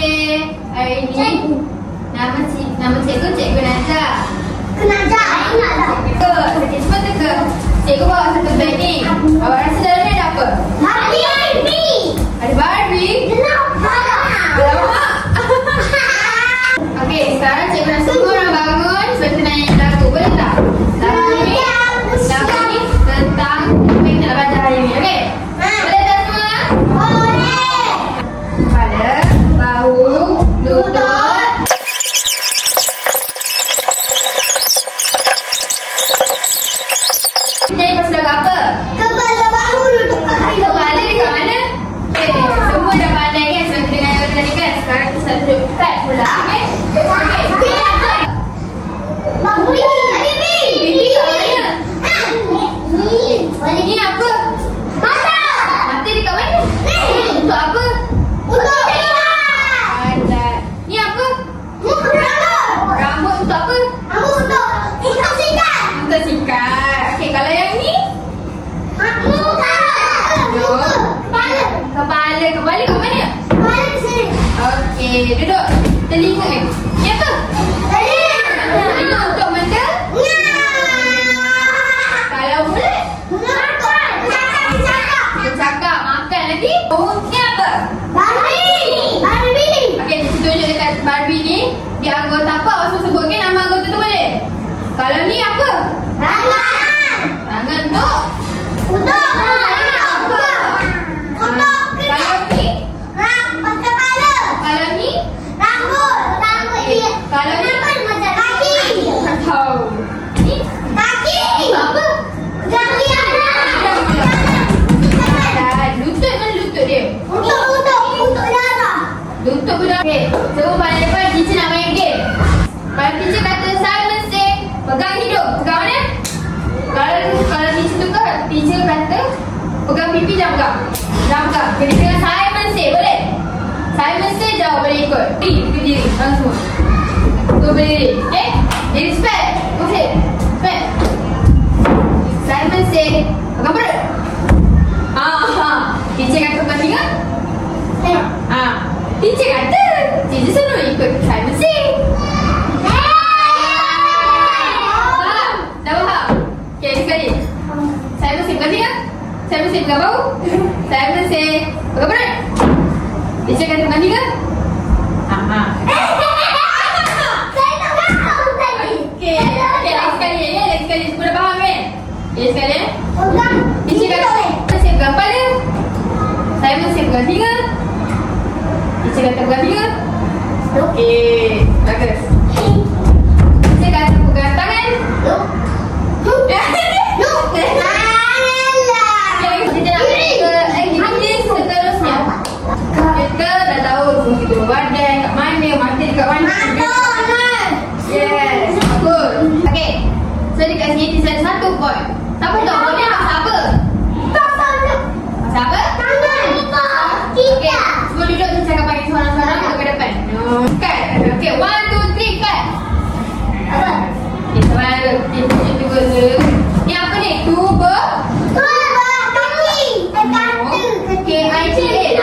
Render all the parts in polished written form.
Okey, hari ini nama cikgu Najah. Najah, aku nak dah. Okey, cuba teka. Cikgu bawa satu beg ni. Awak rasa dalamnya ada apa? Barbie. Ada Barbie? Kenapa? Alamak. Okey, sekarang cikgu nak suruh korang bangun sebab kita nak nyanyi lagu. Boleh tak? Lagu ni tentang apa yang kita nak belajar hari ni. Okey? Boleh tak semua? Boleh. Kepala, bahu, lutut. Jadi pasal lagu apa? Kepala, bahu, lutut, kaki. Kepala dekat mana? Okey, semua dah pandai kan sebab kita dengar tadi kan? Sekarang kita satu duduk start pula. Okey? Okey. Bahu ini. Pipi kat mana? Ini apa? Mata. Mata dekat mana? Untuk apa? Untuk lihat. Alat. Ni apa? Rambut. Rambut untuk apa? Rambut untuk ikat sikat. Untuk sikat. Okey, kalau yang ni? Muka. Kepala. Kepala. Kepala kat mana? Kepala di sini. Okey, duduk. Telinga ni. Ni apa? Telinga untuk mendengar. Kalau mulut? Bercakap. Makan lagi. Oh, ni apa? Okey, kita tunjuk dekat Barbie ni. Dia anggota apa? Awak semua sebutkan nama anggota tu boleh? Kalau ni apa? Tangan untuk? Kalau ni? Kalau ni? Kalau ni? Tak tahu. Ni? Apa? Lutut mana lutut dia? Lutut budak. Okey, semua pada depan teacher nak main game. Kalau teacher kata Simon say, pegang hidung. Pegang mana? Kalau teacher tukar, teacher kata pegang pipi, jangan pegang. Jangan pegang. Kena dengar Simon say, boleh? Simon say jawab boleh ikut. Berdiri, orang semua. Semua berdiri. Okey? Jadi spek. Okey. Spek. Simon say, pegang perut. Teacher kata pegang telinga. Teacher kata, teacher suruh ikut Simon say. Faham? Dah faham? Okey, sekali. Simon say pegang telinga. Simon say pegang bahu. Simon say pegang perut. Teacher kata pegang telinga. Okey, lagi sekali ya. Lagi sekali. Semua dah faham kan? Okey, sekali ya. Teacher kata Simon say pegang kepala. Simon say pegang telinga. Teacher kata pegang telinga. Okey, bagus. Teacher kata pegang tangan. Kita nak pergi ke aktiviti seterusnya. Kita dah tahu fungsi tubuh badan kat mana, mata dekat mana. Yes, good. Okey, so dekat sini teacher ada satu point. Siapa tahu point ni pasal apa? Pasal apa? Okey, semua duduk, teacher akan panggil seorang-seorang untuk ke depan. Cut. Okey, 1, 2, 3, cut. Okey, seorang dulu. Kita tunjuk tubuh dulu. Ni apa ni? Tubuh? Okey, I cik.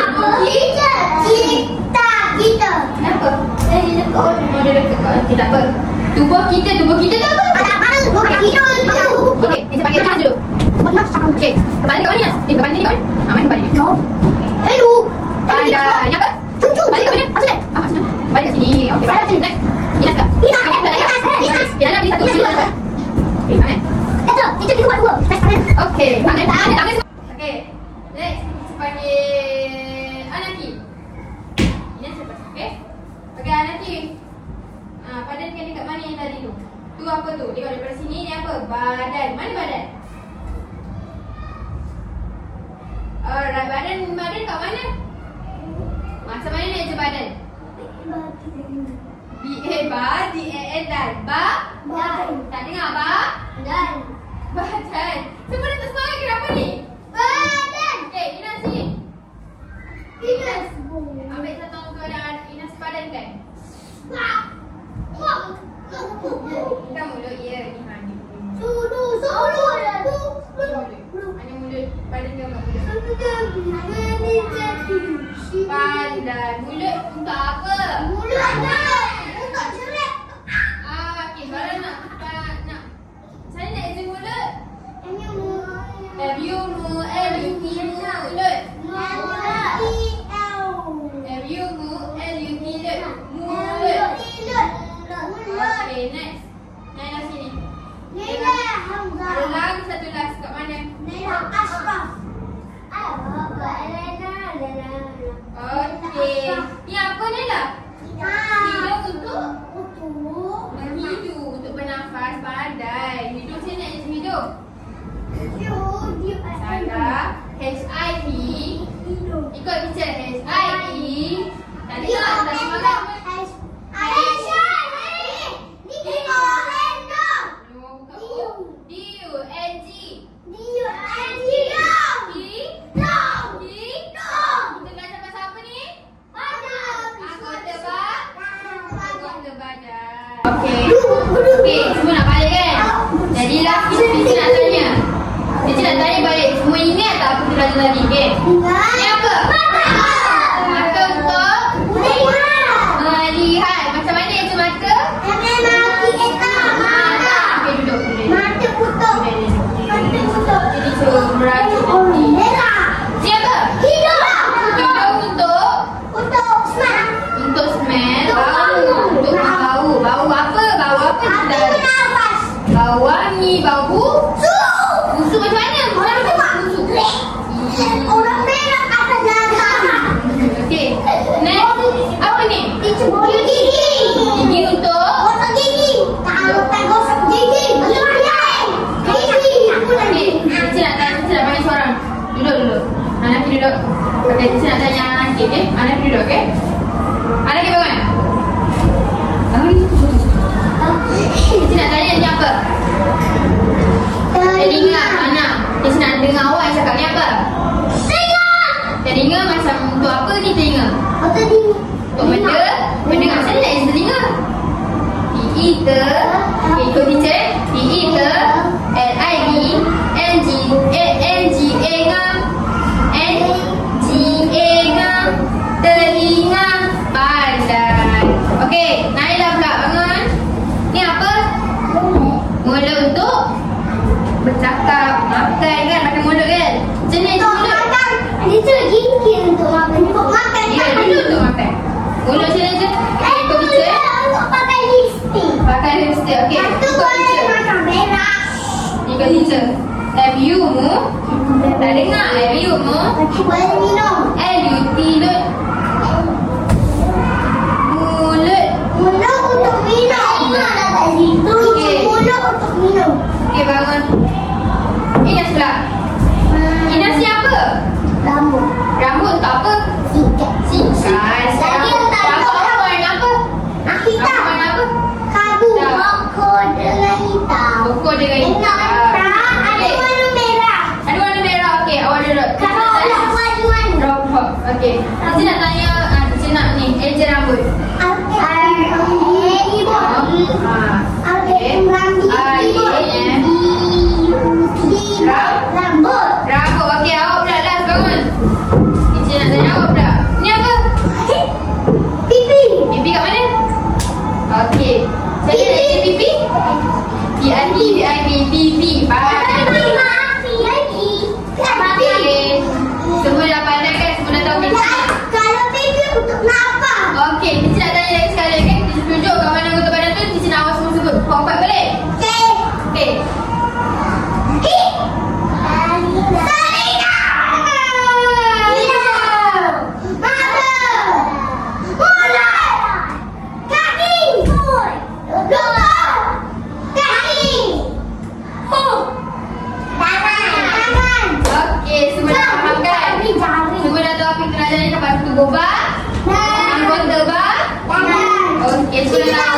Kenapa? Oh, dia dekat. Okey, tak apa. Tubuh kita tu apa? Okey, kita panggil kelas dulu. Okey, kepala kat mana? Kepala ni kat mana? Mana kepala ni? Ada, ni apa? Balik kat mana? Maksudnya? Balik kat sini. Okey, balik kat sini. Next. Ini kat. Dia nak beli satu sini. Okey, mana? Okey, tangan semua. Okey, next. Kita panggil Anaki. Ini siapa? Okey. Okey, Anaki. Padankan dekat mana yang tadi tu? Tu apa tu? Tengok daripada sini ni apa? Badan. Mana badan? Alright, badan kat mana? Macam mana nak je badan? B-A-D-A-N-Dan. Tak dengar ba? Badan. Semua dah tak semangat kenapa ni? Okey, Ina sini. Ambil satu keadaan Ina sepadankan. Bukan mulut, ya. Ni hanya mulut. Hanya mulut. Badan dia kat mulut. Pandai. Mulut untuk apa? hidung. Salah. H-I-V. Ikut teacher. H-I-E. Tadi tak semangat. D-U-N-G. Kita belajar pasal apa ni? Anggota badan. Okey, semua nak balik kan? Jadilah kita nak tanya. Kita nak tanya balik. Semua ingat tak apa kita belajar tadi? Okey. Ni apa? Mata untuk melihat. Macam mana itu mata? Okey, duduk. Jadi cuba merajuk nanti. Ni apa? Hidung untuk smell. Bau untuk bau. Bau apa? Bau apa kita dah? Bau wangi, bau busuk macam mana? Busuk. Orang merah atas jalan. Okey. Next, apa ni? Gigi untuk Kalau tak gosok gigi, Okey, Cici nak tanya, Cici nak panggil seorang. Duduk. Anaki duduk. Okey, Cici nak tanya Anaki, okey? Anaki duduk, okey? Anaki bangun. Cici nak tanya ni apa? Telinga, anak. Cici nak dengar awak cakap ni apa? Telinga macam untuk apa ni telinga? Untuk benda macam mana nak isi telinga? P-E-T. Okey, ikut teacher. P-E-T. L-I-D-N-G-A N-G-A telinga pandai. Okey, Naila pula bangun. Ni apa? Mulut untuk bercakap, makan kan? Makan mulut kan? Jenis mulut. Itu gigi untuk makan. Ya, dulu untuk makan. Mulut macam mana je? Ikut teacher. Untuk pakai lipstick. Pakai lipstick. Okey, Itu ikut boleh teacher. makan merah. Ikut teacher. F-U mu. Tak dengar. F-U mu. Boleh minum. L-U-T lut. Mulut. Mulut untuk minum. Ada kat situ. Okey. Mulut untuk minum. Okey, bangun. Inas pula. Inas siapa? Rambut. Rambut untuk apa? Sikat. Sikat. Lagi yang tak Rambut ada. warna apa? Rambut Hitam. warna apa? Kadu. Hitam. Pokok dengan hitam. Pokok dengan Dengan hitam. perang ada Okey. warna merah. Ada warna merah. Okey, awak duduk. Kalau nak warna-warna. Rambut. Okey. Cici nak tanya, Cici nak ni, eja rambut. Rambut. Rambut. Okey, awak pula last bangun. Cici nak tanya awak pula. Ni apa? Pipi. Pipi kat mana? Okey. Saya nak isi pipi. P-I-P-I-P. Pipi. Okey. Semua dah pandai kan? Semua dah tahu pipi. Kalau pipi untuk apa? Okey, Cici nak tanya lagi sekali, okey? Cici tunjuk kat mana anggota badan tu, Cici nak awak semua sebut. Kompak boleh? Okey. Okey, semua dah faham kan? Semua dah tahu apa kita nak jadi. Lepas tu gobak. Anggota badan. Okey, semua dah tahu.